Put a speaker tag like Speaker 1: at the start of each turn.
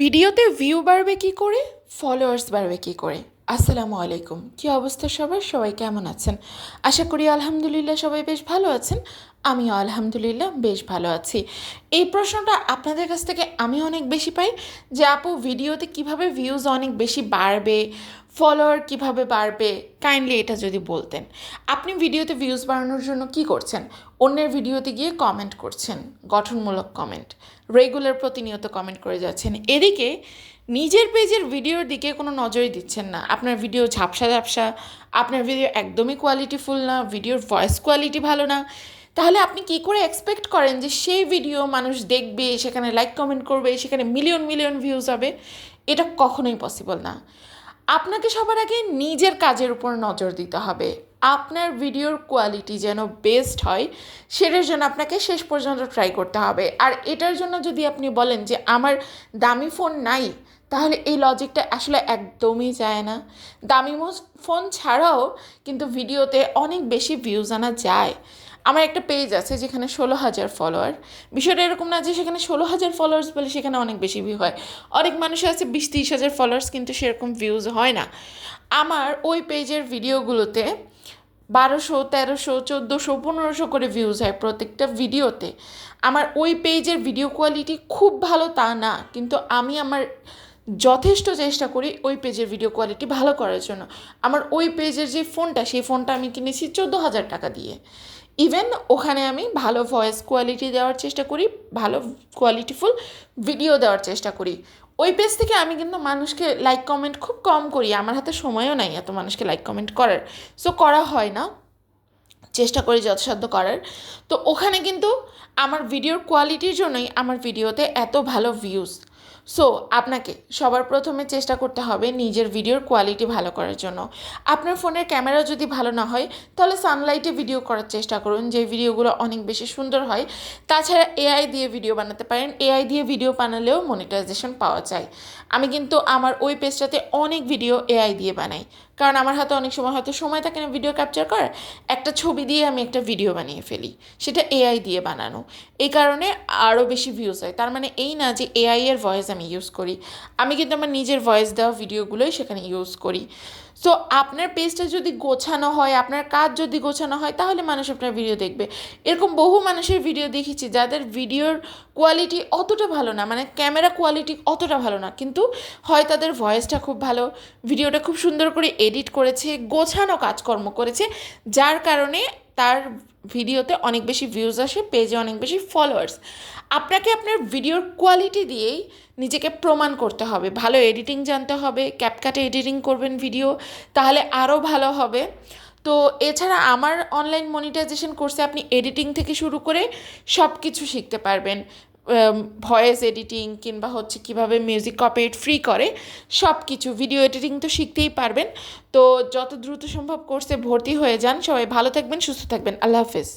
Speaker 1: ভিডিওতে ভিউ বাড়বে কী করে, ফলোয়ার্স বাড়বে কী করে? আসসালামু আলাইকুম। কী অবস্থা সবার? সবাই কেমন আছেন? আশা করি আলহামদুলিল্লাহ সবাই বেশ ভালো আছেন। আমিও আলহামদুলিল্লাহ বেশ ভালো আছি। এই প্রশ্নটা আপনাদের কাছ থেকে আমি অনেক বেশি পাই যে আপু ভিডিওতে কিভাবে ভিউজ অনেক বেশি বাড়বে, ফলোয়ার কিভাবে বাড়বে, কাইন্ডলি এটা যদি বলতেন। আপনি ভিডিওতে ভিউজ বাড়ানোর জন্য কি করছেন? অন্যের ভিডিওতে গিয়ে কমেন্ট করছেন, গঠনমূলক কমেন্ট, রেগুলার প্রতিনিয়ত কমেন্ট করে যাচ্ছেন। এদিকে নিজের পেজের ভিডিওর দিকে কোনো নজরই দিচ্ছেন না। আপনার ভিডিও ঝাপসা ঝাপসা, আপনার ভিডিও একদমই কোয়ালিটিফুল না, ভিডিওর ভয়েস কোয়ালিটি ভালো না। তাহলে আপনি কি করে এক্সপেক্ট করেন যে সেই ভিডিও মানুষ দেখবে, সেখানে লাইক কমেন্ট করবে, সেখানে মিলিয়ন মিলিয়ন ভিউজ হবে? এটা কখনোই পসিবল না। আপনাকে সবার আগে নিজের কাজের উপর নজর দিতে হবে। আপনার ভিডিওর কোয়ালিটি যেন বেস্ট হয়, সেটার জন্য আপনাকে শেষ পর্যন্ত ট্রাই করতে হবে। আর এটার জন্য যদি আপনি বলেন যে আমার দামি ফোন নাই, তাহলে এই লজিকটা আসলে একদমই যায় না। দামি ফোন ছাড়াও কিন্তু ভিডিওতে অনেক বেশি ভিউজ আনা যায়। আমার একটা পেজ আছে যেখানে 16,000 ফলোয়ার। বিষয়টা এরকম না যে সেখানে 16,000 ফলোয়ার্স বলে সেখানে অনেক বেশি ভিউ হয়। অনেক মানুষ আছে 20-30 হাজার ফলোয়ার্স, কিন্তু সেরকম ভিউজ হয় না। আমার ওই পেজের ভিডিওগুলোতে 1200, 1300, 1400, 1500 করে ভিউজ হয় প্রত্যেকটা ভিডিওতে। আমার ওই পেজের ভিডিও কোয়ালিটি খুব ভালো তা না, কিন্তু আমি আমার যথেষ্ট চেষ্টা করি ওই পেজের ভিডিও কোয়ালিটি ভালো করার জন্য। আমার ওই পেজের যে ফোনটা, সেই ফোনটা আমি কিনেছি 14,000 টাকা দিয়ে। ইভেন ওখানে আমি ভালো ভয়েস কোয়ালিটি দেওয়ার চেষ্টা করি, ভালো কোয়ালিটিফুল ভিডিও দেওয়ার চেষ্টা করি। ওই পেজ থেকে আমি কিন্তু মানুষকে লাইক কমেন্ট খুব কম করি, আমার হাতে সময়ও নাই এত মানুষকে লাইক কমেন্ট করার, সো করা হয় না, চেষ্টা করি যথাসাধ্য করার। তো ওখানে কিন্তু আমার ভিডিওর কোয়ালিটির জন্যই আমার ভিডিওতে এত ভালো ভিউজ। সো আপনাকে সবার প্রথমে চেষ্টা করতে হবে নিজের ভিডিওর কোয়ালিটি ভালো করার জন্য। আপনার ফোনের ক্যামেরা যদি ভালো না হয়, তাহলে সানলাইটে ভিডিও করার চেষ্টা করুন, যে ভিডিওগুলো অনেক বেশি সুন্দর হয়। তাছাড়া এআই দিয়ে ভিডিও বানাতে পারেন, এআই দিয়ে ভিডিও বানালেও মনিটাইজেশন পাওয়া যায়। আমি কিন্তু আমার ওই পেজটাতে অনেক ভিডিও এআই দিয়ে বানাই, কারণ আমার হাতে অনেক সময় হয়তো সময় থাকে না ভিডিও ক্যাপচার করার, একটা ছবি দিয়ে আমি একটা ভিডিও বানিয়ে ফেলি, সেটা এআই দিয়ে বানানো। এই কারণে আরও বেশি ভিউজ হয়। তার মানে এই না যে এআই এর ভয়েস আমি ইউজ করি, আমি কিন্তু আমার নিজের ভয়েস দেওয়া ভিডিওগুলোই সেখানে ইউজ করি। সো আপনার পেজটা যদি গোছানো হয়, আপনার কাজ যদি গোছানো হয়, তাহলে মানুষ আপনার ভিডিও দেখবে। এরকম বহু মানুষের ভিডিও দেখেছি যাদের ভিডিওর কোয়ালিটি অতটা ভালো না, মানে ক্যামেরা কোয়ালিটি অতটা ভালো না, কিন্তু হয় তাদের ভয়েসটা খুব ভালো, ভিডিওটা খুব সুন্দর করে এডিট করেছে, গোছানো কাজকর্ম করেছে, যার কারণে তার ভিডিওতে অনেক বেশি ভিউজ আসে, পেজে অনেক বেশি ফলোয়ার্স। আপনাকে আপনার ভিডিওর কোয়ালিটি দিয়েই নিজেকে প্রমাণ করতে হবে। ভালো এডিটিং জানতে হবে, ক্যাপকাটে এডিটিং করবেন ভিডিও, তাহলে আরও ভালো হবে। তো এছাড়া আমার অনলাইন মনিটাইজেশন কোর্সে আপনি এডিটিং থেকে শুরু করে সব কিছু শিখতে পারবেন। ভয়েস এডিটিং কিংবা হচ্ছে কীভাবে মিউজিক কপিরাইট ফ্রি করে, সব কিছু, ভিডিও এডিটিং তো শিখতেই পারবেন। তো যত দ্রুত সম্ভব কোর্সে ভর্তি হয়ে যান। সবাই ভালো থাকবেন, সুস্থ থাকবেন। আল্লাহ হাফেজ।